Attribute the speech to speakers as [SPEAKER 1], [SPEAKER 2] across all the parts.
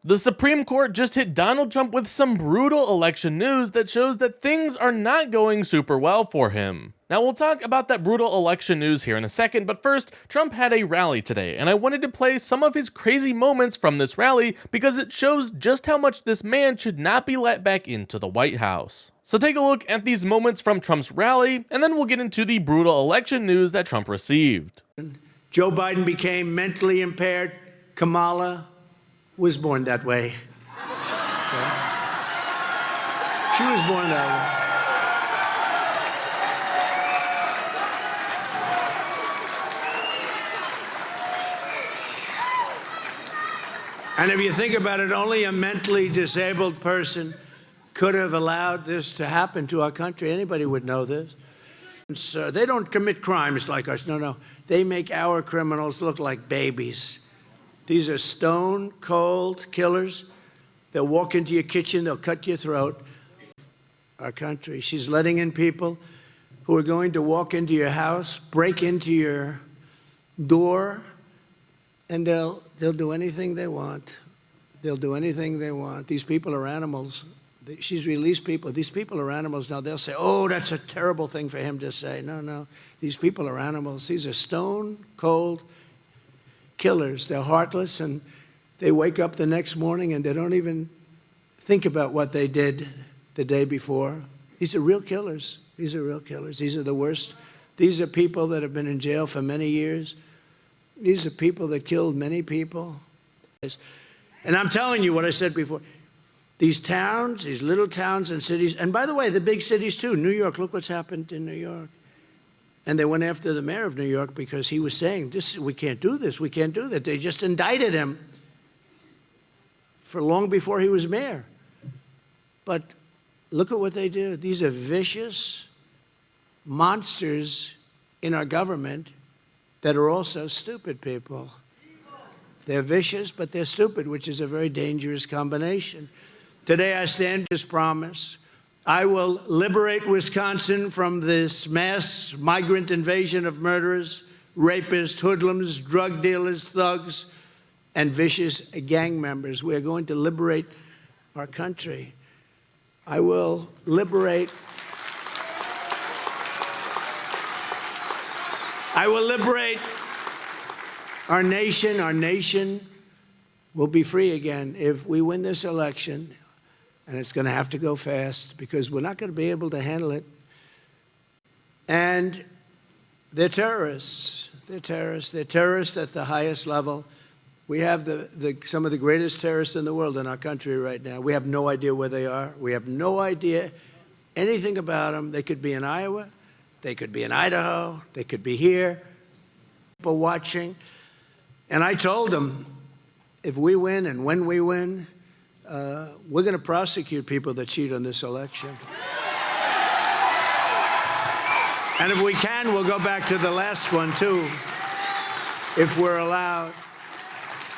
[SPEAKER 1] The Supreme Court just hit Donald Trump with some brutal election news that shows that things are not going super well for him. Now we'll talk about that brutal election news here in a second, but first, Trump had a rally today, and I wanted to play some of his crazy moments from this rally because it shows just how much this man should not be let back into the White House. So take a look at these moments from Trump's rally, and then we'll get into the brutal election news that Trump received.
[SPEAKER 2] Joe Biden became mentally impaired. Kamala was born that way. Okay? She was born that way. And if you think about it, only a mentally disabled person could have allowed this to happen to our country. Anybody would know this. So they don't commit crimes like us. No. They make our criminals look like babies. These are stone-cold killers. They'll walk into your kitchen, they'll cut your throat. Our country, she's letting in people who are going to walk into your house, break into your door, and they'll do anything they want. They'll do anything they want. These people are animals. She's released people. These people are animals. Now they'll say, oh, that's a terrible thing for him to say. No. These people are animals. These are stone-cold killers. They're heartless, and they wake up the next morning and they don't even think about what they did the day before. These are real killers. These are real killers. These are the worst. These are people that have been in jail for many years. These are people that killed many people. And I'm telling you what I said before. These towns, these little towns and cities, and by the way, the big cities too. New York, look what's happened in New York. And they went after the mayor of New York because he was saying, we can't do this, we can't do that. They just indicted him for long before he was mayor. But look at what they do. These are vicious monsters in our government that are also stupid people. They're vicious, but they're stupid, which is a very dangerous combination. Today I stand as promised. I will liberate Wisconsin from this mass migrant invasion of murderers, rapists, hoodlums, drug dealers, thugs, and vicious gang members. We are going to liberate our country. I will liberate our nation. Our nation will be free again if we win this election. And it's going to have to go fast because we're not going to be able to handle it. And they're terrorists. They're terrorists. They're terrorists at the highest level. We have some of the greatest terrorists in the world in our country right now. We have no idea where they are. We have no idea anything about them. They could be in Iowa. They could be in Idaho. They could be here. People watching. And I told them, if we win and when we win, we're going to prosecute people that cheat on this election. And if we can, we'll go back to the last one, too, if we're allowed.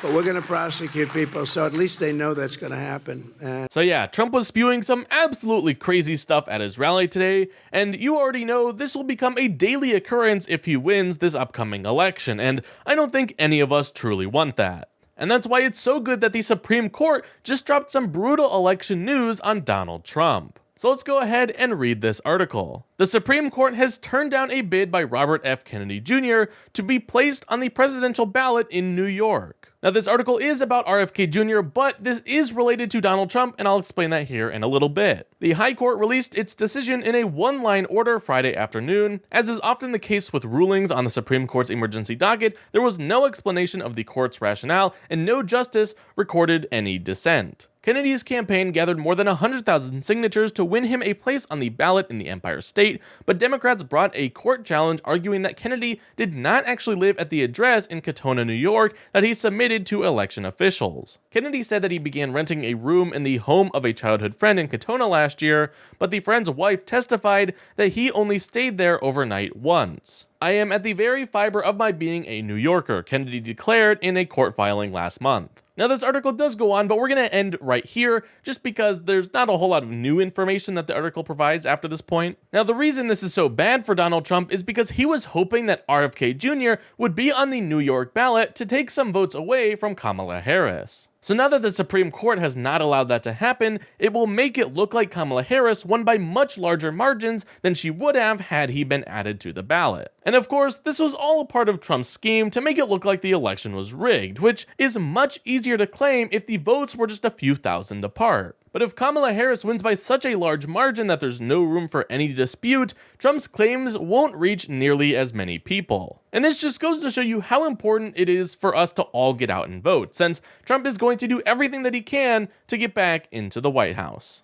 [SPEAKER 2] But we're going to prosecute people, so at least they know that's going to happen.
[SPEAKER 1] So yeah, Trump was spewing some absolutely crazy stuff at his rally today, and you already know this will become a daily occurrence if he wins this upcoming election, and I don't think any of us truly want that. And that's why it's so good that the Supreme Court just dropped some brutal election news on Donald Trump. So let's go ahead and read this article. The Supreme Court has turned down a bid by Robert F. Kennedy Jr. to be placed on the presidential ballot in New York. Now this article is about RFK Jr., but this is related to Donald Trump, and I'll explain that here in a little bit. The High Court released its decision in a one-line order Friday afternoon. As is often the case with rulings on the Supreme Court's emergency docket, there was no explanation of the court's rationale, and no justice recorded any dissent. Kennedy's campaign gathered more than 100,000 signatures to win him a place on the ballot in the Empire State, but Democrats brought a court challenge arguing that Kennedy did not actually live at the address in Katona, New York that he submitted to election officials. Kennedy said that he began renting a room in the home of a childhood friend in Katona last year, but the friend's wife testified that he only stayed there overnight once. "I am at the very fiber of my being a New Yorker," Kennedy declared in a court filing last month. Now this article does go on, but we're going to end right here just because there's not a whole lot of new information that the article provides after this point. Now the reason this is so bad for Donald Trump is because he was hoping that RFK Jr. would be on the New York ballot to take some votes away from Kamala Harris. So now that the Supreme Court has not allowed that to happen, it will make it look like Kamala Harris won by much larger margins than she would have had he been added to the ballot. And of course, this was all a part of Trump's scheme to make it look like the election was rigged, which is much easier to claim if the votes were just a few thousand apart. But if Kamala Harris wins by such a large margin that there's no room for any dispute, Trump's claims won't reach nearly as many people. And this just goes to show you how important it is for us to all get out and vote, since Trump is going to do everything that he can to get back into the White House.